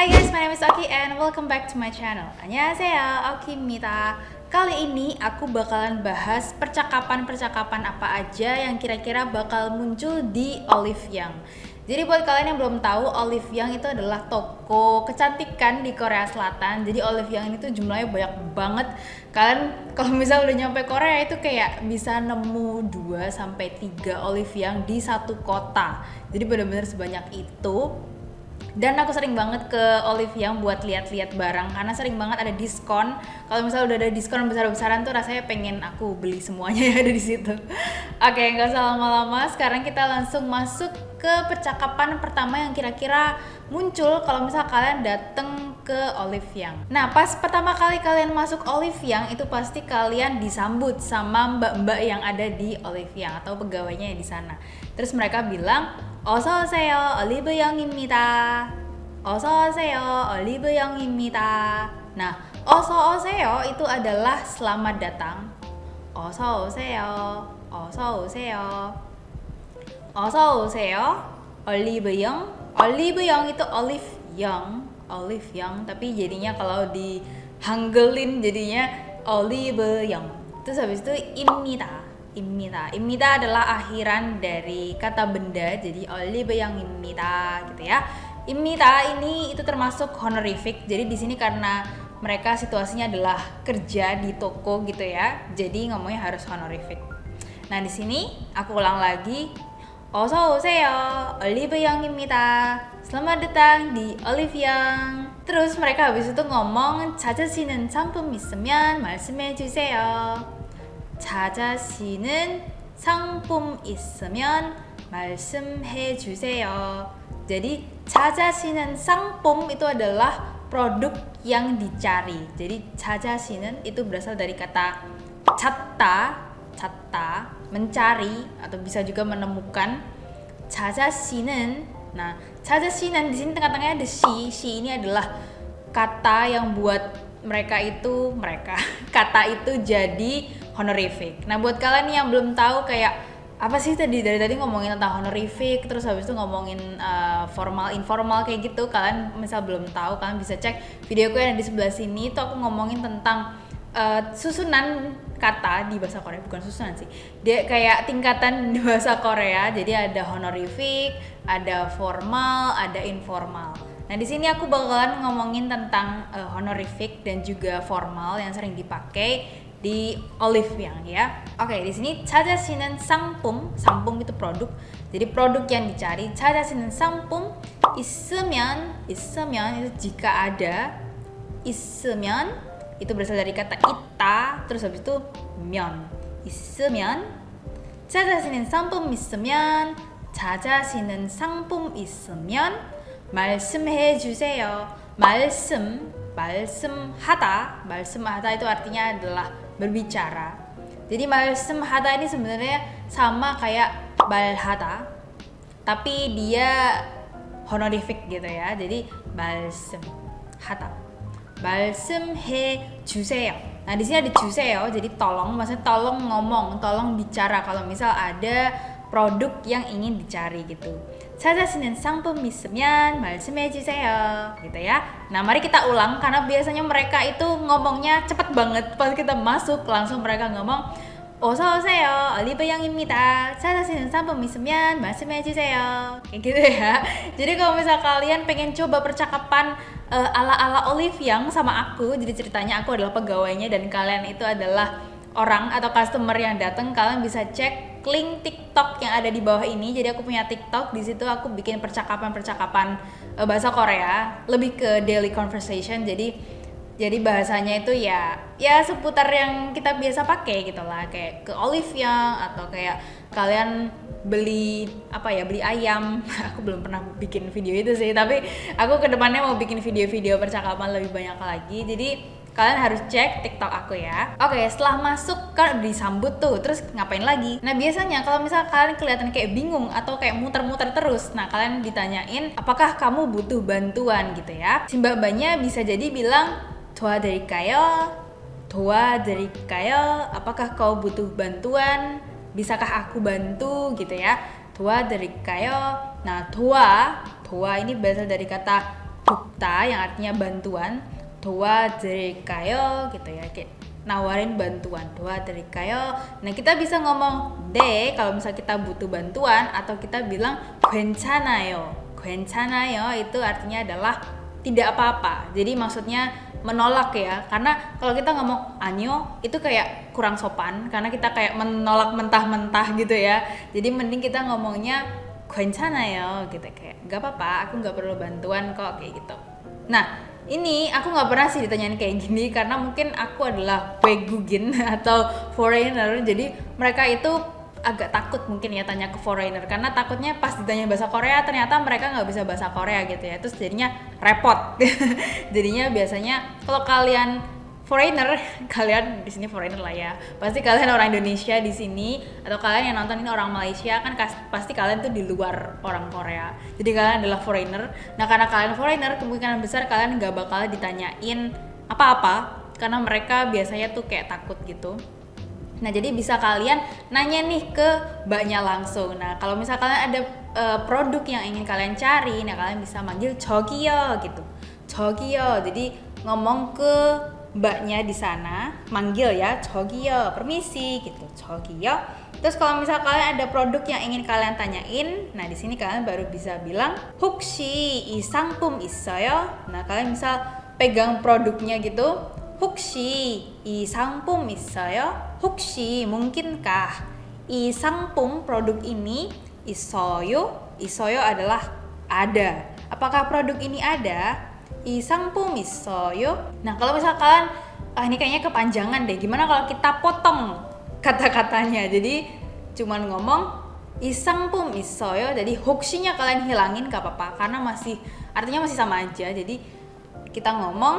Hai guys, my name is Oki and welcome back to my channel. Annyeonghaseyo, Oki-mita. Kali ini aku bakalan bahas percakapan-percakapan apa aja yang kira-kira bakal muncul di Olive Young. Jadi buat kalian yang belum tahu, Olive Young itu adalah toko kecantikan di Korea Selatan. Jadi Olive Young ini tuh jumlahnya banyak banget. Kalian kalau misal udah nyampe Korea itu kayak bisa nemu 2-3 Olive Young di satu kota. Jadi benar-benar sebanyak itu. Dan aku sering banget ke Olive Young buat lihat-lihat barang karena sering banget ada diskon. Kalau misalnya udah ada diskon besar-besaran tuh rasanya pengen aku beli semuanya yang ada di situ. Oke, nggak usah lama-lama. Sekarang kita langsung masuk ke percakapan pertama yang kira-kira muncul kalau misal kalian dateng ke Olive Young. Nah, pas pertama kali kalian masuk Olive Young itu pasti kalian disambut sama mbak-mbak yang ada di Olive Young atau pegawainya yang di sana. Terus mereka bilang, "어서 오세요, Olive Young입니다. 어서 오세요, Olive Young입니다." Nah, "어서 오세요" itu adalah selamat datang. "어서 오세요, 어서 오세요, 어서 오세요, Olive Young." Olive Young itu Olive Young, tapi jadinya kalau di Hanggelin jadinya Olive Young. Terus habis itu imita adalah akhiran dari kata benda, jadi Olive Young입니다 gitu ya. Imita ini itu termasuk honorific. Jadi di sini karena mereka situasinya adalah kerja di toko gitu ya. Jadi ngomongnya harus honorific. Nah, di sini aku ulang lagi. 어서 오세요, Olive Young입니다. Selamat datang di Olive Young. Terus mereka habis itu ngomong 찾으시는 상품 있으면 말씀해 주세요. 찾으시는 상품 있으면 말씀해 주세요. Jadi 찾으시는 상품 itu adalah produk yang dicari. Jadi 찾으시는 itu berasal dari kata 찾다, mencari atau bisa juga menemukan. 찾으시는. Nah, 찾으시는 di sini tengah-tengahnya ada she ini adalah kata yang buat kata itu jadi honorific. Nah, buat kalian yang belum tahu kayak apa sih dari tadi ngomongin tentang honorific, terus habis itu ngomongin formal informal kayak gitu, kalian misal belum tahu, kalian bisa cek videoku yang ada di sebelah sini. Itu aku ngomongin tentang susunan kata di bahasa Korea, bukan susunan sih, dia kayak tingkatan di bahasa Korea. Jadi ada honorific, ada formal, ada informal. Nah, di sini aku bakalan ngomongin tentang honorific dan juga formal yang sering dipakai di Olive Young ya. Oke, di sini 찾으시는 상품 itu produk. Jadi produk yang dicari. 찾으시는 상품 있으면 itu jika ada. 있으면 itu berasal dari kata ita, terus habis itu 면. 있으면 찾으시는 상품 있으면 찾으시는 상품 있으면 말씀해 주세요. 말씀하다 itu artinya adalah berbicara. Jadi 말씀하다 ini sebenarnya sama kayak 말하다, tapi dia honorific gitu ya. Jadi 말씀하다. 말씀해 주세요. Nah, di sini ada 주세요. Jadi tolong, maksudnya tolong ngomong, tolong bicara kalau misal ada produk yang ingin dicari gitu. 찾으시는 상품 있으면 말씀해 주세요 gitu ya. Nah, mari kita ulang karena biasanya mereka itu ngomongnya cepet banget. Pas kita masuk langsung mereka ngomong 어서 오세요, Olive Young입니다. 찾으시는 상품 있으면 말씀해 주세요. Kayak gitu ya. Jadi kalau misal kalian pengen coba percakapan ala-ala Olive Young sama aku, jadi ceritanya aku adalah pegawainya dan kalian itu adalah orang atau customer yang datang, kalian bisa cek link TikTok yang ada di bawah ini. Jadi aku punya TikTok, di situ aku bikin percakapan bahasa Korea, lebih ke daily conversation. Jadi bahasanya itu ya seputar yang kita biasa pakai gitu lah, kayak ke Olive Young atau kayak kalian beli ayam. Aku belum pernah bikin video itu sih, tapi aku kedepannya mau bikin video-video percakapan lebih banyak lagi. Jadi kalian harus cek TikTok aku ya. Oke, setelah masuk kan udah disambut tuh, terus ngapain lagi? Nah, biasanya kalau misal kalian kelihatan kayak bingung atau kayak muter-muter terus, nah kalian ditanyain, apakah kamu butuh bantuan gitu ya. Si mbak-mbaknya bisa jadi bilang, 도와드릴까요? Apakah kau butuh bantuan? Bisakah aku bantu gitu ya. 도와드릴까요? Nah, doa ini berasal dari kata bukta yang artinya bantuan, 도와드릴까요 gitu ya, kayak nawarin bantuan, 도와드릴까요. Nah kita bisa ngomong 네 kalau misal kita butuh bantuan, atau kita bilang 괜찮아요. 괜찮아요 itu artinya adalah tidak apa-apa. Jadi maksudnya menolak ya, karena kalau kita ngomong año itu kayak kurang sopan, karena kita kayak menolak mentah-mentah gitu ya. Jadi mending kita ngomongnya 괜찮아요 gitu, kayak gak apa-apa, aku gak perlu bantuan kok, kayak gitu. Nah ini aku nggak pernah sih ditanyain kayak gini, karena mungkin aku adalah 외국인 atau foreigner, jadi mereka itu agak takut mungkin ya tanya ke foreigner, karena takutnya pas ditanya bahasa Korea ternyata mereka nggak bisa bahasa Korea gitu ya, terus jadinya repot. Jadinya biasanya kalau kalian foreigner, kalian di sini foreigner lah ya, pasti kalian orang Indonesia di sini, atau kalian yang nonton ini orang Malaysia kan, pasti kalian tuh di luar orang Korea, jadi kalian adalah foreigner. Nah karena kalian foreigner, kemungkinan besar kalian nggak bakal ditanyain apa-apa, karena mereka biasanya tuh kayak takut gitu. Nah jadi bisa kalian nanya nih ke mbaknya langsung. Nah kalau misal kalian ada produk yang ingin kalian cari, nah kalian bisa manggil 저기요 gitu, 저기요. Jadi ngomong ke mbaknya di sana, manggil ya, 저기요, permisi gitu, 저기요. Terus kalau misal kalian ada produk yang ingin kalian tanyain, nah di sini kalian baru bisa bilang 혹시 이 상품 있어요? Nah kalian misal pegang produknya gitu, 혹시 이 상품 있어요? 혹시 mungkinkah 이 상품 produk ini 있어요? 있어요 adalah ada. Apakah produk ini ada? 이 상품 있어요? Nah kalau misal kalian ini kayaknya kepanjangan deh, gimana kalau kita potong kata-katanya, jadi cuman ngomong 이 상품 있어요, jadi 혹시nya kalian hilangin gak apa-apa, karena artinya masih sama aja. Jadi kita ngomong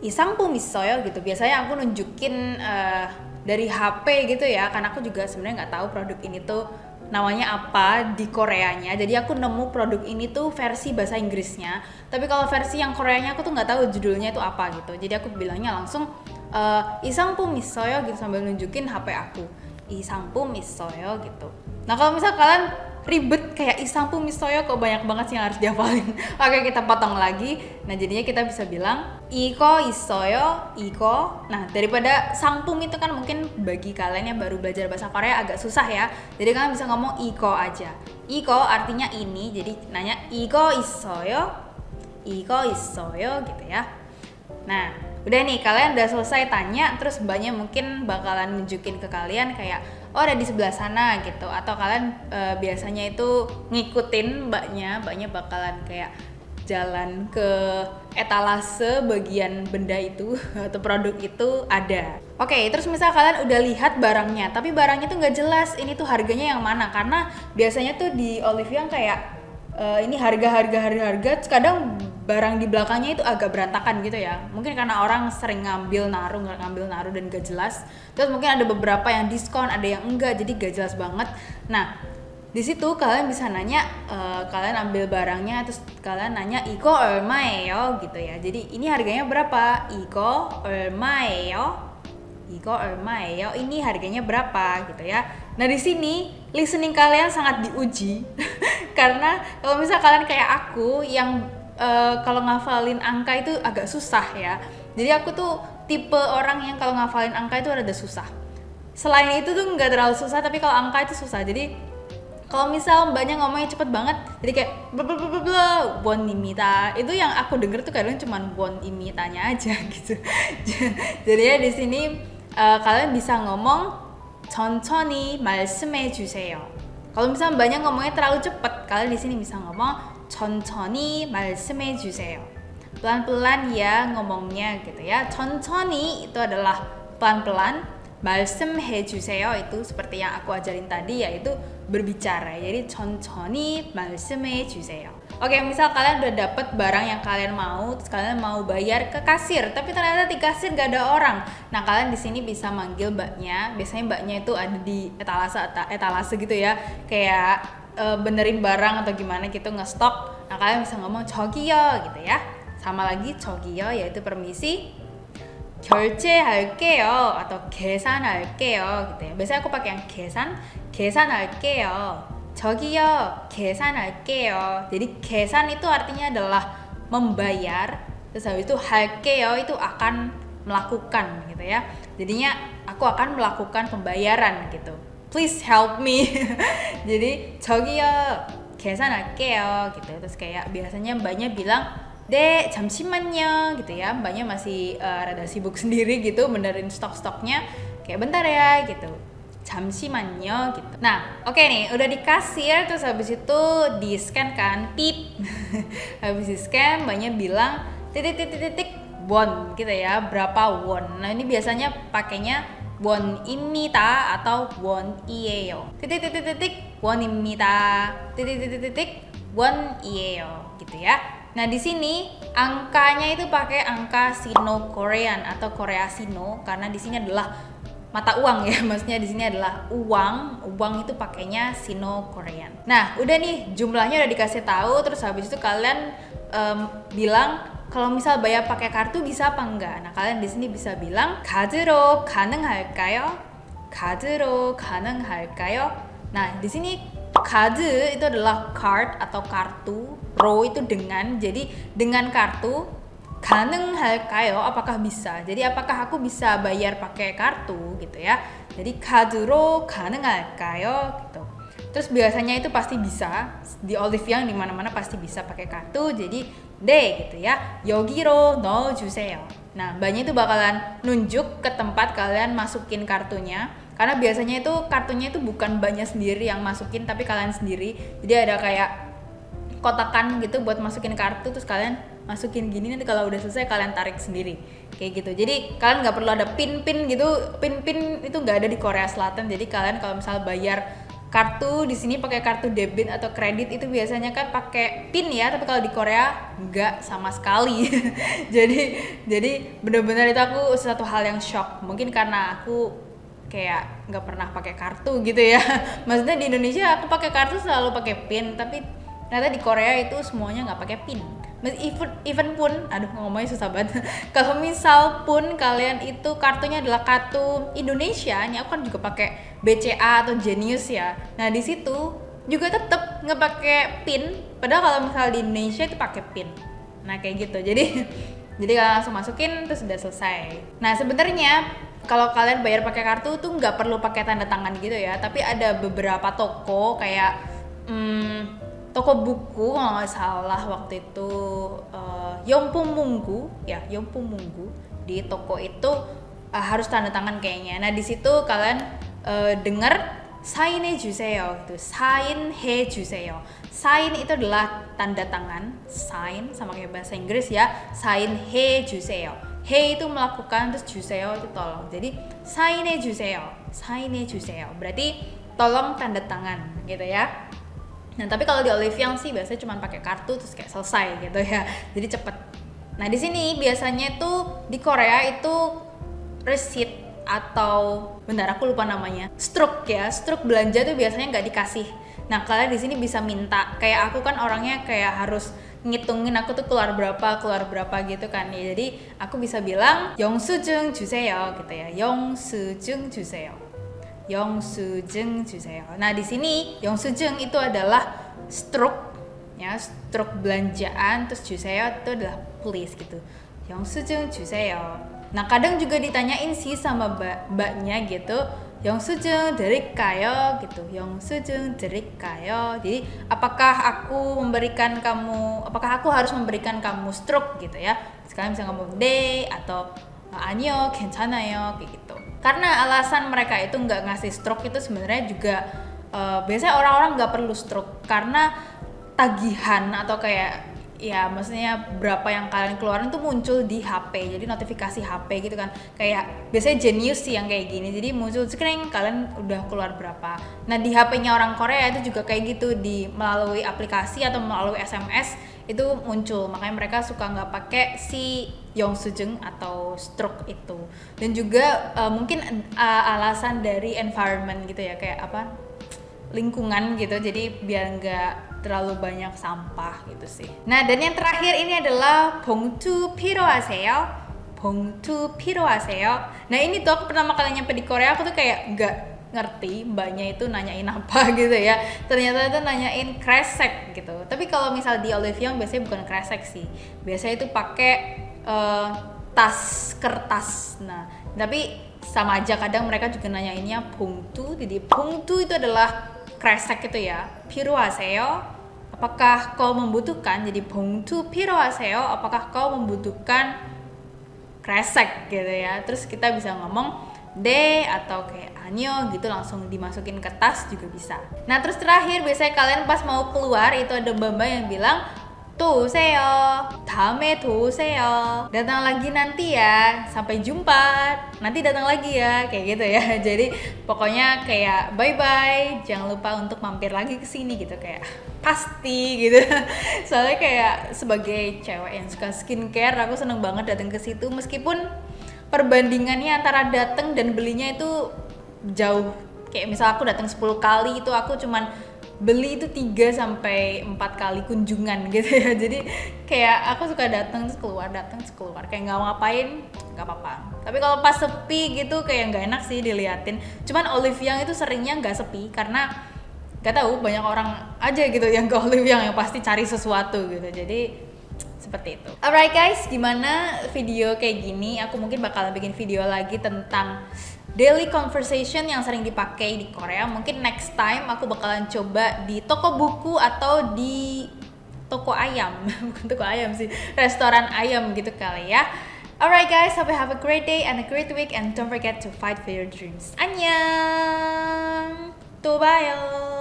이 상품 있어요 gitu. Biasanya aku nunjukin dari HP gitu ya, karena aku juga sebenarnya nggak tahu produk ini tuh namanya apa di Koreanya. Jadi aku nemu produk ini tuh versi bahasa Inggrisnya, tapi kalau versi yang Koreanya aku tuh nggak tahu judulnya itu apa gitu. Jadi aku bilangnya langsung 이 상품 있어요 gitu, sambil nunjukin HP aku, 이 상품 있어요 gitu. Nah kalau misal kalian ribet kayak 이 상품 있어요 kok banyak banget sih yang harus dihafalin. Oke kita potong lagi. Nah jadinya kita bisa bilang 이거 있어요, 이거. Nah daripada 상품 itu kan mungkin bagi kalian yang baru belajar bahasa Korea agak susah ya, jadi kalian bisa ngomong 이거 aja. 이거 artinya ini, jadi nanya 이거 있어요, 이거 있어요 gitu ya. Nah udah nih, kalian udah selesai tanya, terus mbaknya mungkin bakalan nunjukin ke kalian kayak oh ada di sebelah sana gitu, atau kalian biasanya itu ngikutin mbaknya bakalan kayak jalan ke etalase bagian benda itu atau produk itu ada. Oke, terus misal kalian udah lihat barangnya, tapi barangnya tuh nggak jelas ini tuh harganya yang mana, karena biasanya tuh di Olivian kayak ini harga, kadang barang di belakangnya itu agak berantakan gitu ya, mungkin karena orang sering ngambil naruh dan gak jelas. Terus mungkin ada beberapa yang diskon, ada yang enggak, jadi gak jelas banget. Nah di situ kalian bisa nanya, kalian ambil barangnya terus kalian nanya 이거 얼마예요 gitu ya, jadi ini harganya berapa, 이거 얼마예요, 이거 얼마예요, ini harganya berapa gitu ya. Nah di sini listening kalian sangat diuji karena kalau misal kalian kayak aku yang kalau ngafalin angka itu agak susah ya. Jadi aku tuh tipe orang yang kalau ngafalin angka itu rada susah. Selain itu tuh nggak terlalu susah, tapi kalau angka itu susah. Jadi kalau misal mbaknya ngomongnya cepet banget, jadi kayak blablabla won입니다, itu yang aku denger tuh kadang cuman wonimitanya aja gitu. Jadi ya di sini kalian bisa ngomong 천천히 말씀해 주세요. Kalau misal mbaknya ngomongnya terlalu cepet, kalian di sini bisa ngomong 천천히 말씀해 주세요. pelan-pelan ya ngomongnya gitu ya. 천천히 itu adalah pelan-pelan, 말씀해 주세요 itu seperti yang aku ajarin tadi, yaitu berbicara. Jadi 천천히 말씀해 주세요. Oke, misal kalian udah dapet barang yang kalian mau, terus kalian mau bayar ke kasir, tapi ternyata di kasir gak ada orang. Nah, kalian di sini bisa manggil mbaknya. Biasanya mbaknya itu ada di etalase gitu ya, kayak benerin barang atau gimana gitu, ngestok. Nah, kalian bisa ngomong 저기요 gitu ya. Sama lagi 저기요, yaitu permisi. 결제할게요 atau 계산할게요 gitu ya. Biasanya aku pakai yang 계산할게요. 저기요, 계산할게요. Jadi 계산 itu artinya adalah membayar, terus habis itu 할게요 itu akan melakukan gitu ya. Jadinya aku akan melakukan pembayaran gitu. Please help me. Jadi 저기요 계산할게요 gitu. Terus kayak biasanya mbaknya bilang 네 잠시만요 gitu ya. Mbaknya masih rada sibuk sendiri gitu benerin stok-stoknya. Kayak bentar ya gitu. 잠시만요 gitu. Nah, oke nih, udah di kasir terus habis itu di scan kan, pip. Habis di scan, mbaknya bilang titik won gitu ya, berapa won. Nah, ini biasanya pakainya won입니다 atau won이에요. titik won입니다. titik won이에요 gitu ya. Nah, di sini angkanya itu pakai angka Sino Korean atau Korea Sino karena di sini adalah mata uang ya, maksudnya di sini adalah uang itu pakainya Sino Korean. Nah, udah nih jumlahnya udah dikasih tahu, terus habis itu kalian bilang kalau misal bayar pakai kartu bisa apa enggak. Nah, kalian di sini bisa bilang 카드로 가능할까요? 카드로 가능할까요? Nah, di sini 카드 itu adalah card atau kartu, 로 itu dengan, jadi dengan kartu. 가능할까요? Apakah bisa? Jadi apakah aku bisa bayar pakai kartu gitu ya? Jadi 카드로 가능할까요? Gitu. Terus biasanya itu pasti bisa di Olive Young di mana-mana pasti bisa pakai kartu. Jadi 네 gitu ya. 여기로 넣어주세요. Nah, mbaknya itu bakalan nunjuk ke tempat kalian masukin kartunya. Karena biasanya itu kartunya itu bukan mbaknya sendiri yang masukin tapi kalian sendiri. Jadi ada kayak kotakan gitu buat masukin kartu, terus kalian masukin gini, nanti kalau udah selesai kalian tarik sendiri kayak gitu. Jadi kalian nggak perlu ada pin gitu, pin itu nggak ada di Korea Selatan. Jadi kalian kalau misal bayar kartu di sini pakai kartu debit atau kredit itu biasanya kan pakai pin ya, tapi kalau di Korea nggak sama sekali. jadi benar-benar itu aku satu hal yang shock, mungkin karena aku kayak nggak pernah pakai kartu gitu ya. Maksudnya di Indonesia aku pakai kartu selalu pakai pin, tapi ternyata di Korea itu semuanya nggak pakai pin. Even pun, aduh ngomongnya susah banget. Kalau misal pun kalian itu kartunya adalah kartu Indonesia, ini aku kan juga pakai BCA atau Genius ya. Nah di situ juga tetap nggak pakai pin. Padahal kalau misal di Indonesia itu pakai pin. Nah kayak gitu. Jadi kalian langsung masukin terus udah selesai. Nah sebenarnya kalau kalian bayar pakai kartu tuh nggak perlu pakai tanda tangan gitu ya. Tapi ada beberapa toko kayak toko buku kalau nggak salah waktu itu Yongpongmungu di toko itu harus tanda tangan kayaknya. Nah di situ kalian dengar 사인해 주세요 gitu, 사인해 주세요. Sign itu adalah tanda tangan, sign sama kayak bahasa Inggris ya, 사인해 주세요. He itu melakukan, terus 주세요 itu tolong. Jadi 사인해 주세요, 사인해 주세요. Berarti tolong tanda tangan gitu ya. Nah tapi kalau di Olive Young sih biasanya cuma pakai kartu terus kayak selesai gitu ya, jadi cepet. Nah di sini biasanya tuh di Korea itu receipt atau bentar aku lupa namanya, struk ya, struk belanja tuh biasanya nggak dikasih. Nah kalian di sini bisa minta, kayak aku kan orangnya kayak harus ngitungin aku tuh keluar berapa gitu kan ya. Jadi aku bisa bilang 영수증 주세요 gitu ya, 영수증 주세요. 영수증 주세요. Nah di sini 영수증 itu adalah struk ya, struk belanjaan, terus 주세요 itu adalah please gitu. 영수증 주세요. Nah kadang juga ditanyain sih sama mbaknya gitu, 영수증 드릴까요 gitu, 영수증 드릴까요. Jadi apakah aku harus memberikan kamu struk gitu ya. Sekarang bisa ngomong 네 atau 아니요 괜찮아요 kayak gitu. Karena alasan mereka itu nggak ngasih stroke itu sebenarnya juga biasanya orang-orang nggak perlu stroke karena tagihan atau kayak ya maksudnya berapa yang kalian keluarin tuh muncul di HP, jadi notifikasi HP gitu kan, kayak biasanya Genius sih yang kayak gini, jadi muncul screen kalian udah keluar berapa. Nah di HP-nya orang Korea itu juga kayak gitu, melalui aplikasi atau melalui SMS itu muncul, makanya mereka suka nggak pakai si 영수증 atau stroke itu. Dan juga mungkin alasan dari environment gitu ya, kayak apa, lingkungan gitu, jadi biar nggak terlalu banyak sampah gitu sih. Nah dan yang terakhir ini adalah 봉투 필요하세요? 봉투 필요하세요? Nah ini tuh aku pertama kali nyampe di Korea aku tuh kayak nggak ngerti mbaknya itu nanyain apa gitu ya. Ternyata itu nanyain kresek gitu. Tapi kalau misal di Olive Young biasanya bukan kresek sih. Biasanya itu pakai tas kertas. Nah, tapi sama aja kadang mereka juga nanyainnya 봉투. Jadi 봉투 itu adalah kresek itu ya. 필요하세요? Apakah kau membutuhkan? Jadi 봉투 필요하세요? Apakah kau membutuhkan kresek gitu ya. Terus kita bisa ngomong de atau kayak anyo gitu, langsung dimasukin ke tas juga bisa. Nah terus terakhir biasanya kalian pas mau keluar itu ada mbak-mbak yang bilang 또 오세요, 다음에 또 오세요, datang lagi nanti ya, sampai jumpa, nanti datang lagi ya, kayak gitu ya. Jadi pokoknya kayak bye bye, jangan lupa untuk mampir lagi ke sini gitu, kayak pasti gitu. Soalnya kayak sebagai cewek yang suka skincare, aku seneng banget datang ke situ meskipun perbandingannya antara datang dan belinya itu jauh. Kayak misal aku datang 10 kali itu aku cuman beli itu 3 sampai 4 kali kunjungan gitu ya. Jadi kayak aku suka datang terus keluar, kayak nggak mau ngapain nggak apa-apa. Tapi kalau pas sepi gitu kayak nggak enak sih diliatin. Cuman Olive Young itu seringnya nggak sepi karena nggak tahu, banyak orang aja gitu yang ke Olive Young yang pasti cari sesuatu gitu. Jadi seperti itu. Alright guys, gimana video kayak gini? Aku mungkin bakalan bikin video lagi tentang daily conversation yang sering dipakai di Korea. Mungkin next time aku bakalan coba di toko buku atau di toko ayam. Bukan toko ayam sih, restoran ayam gitu kali ya. Alright guys, hope you have a great day and a great week, and don't forget to fight for your dreams. Annyeong! 또 봐요.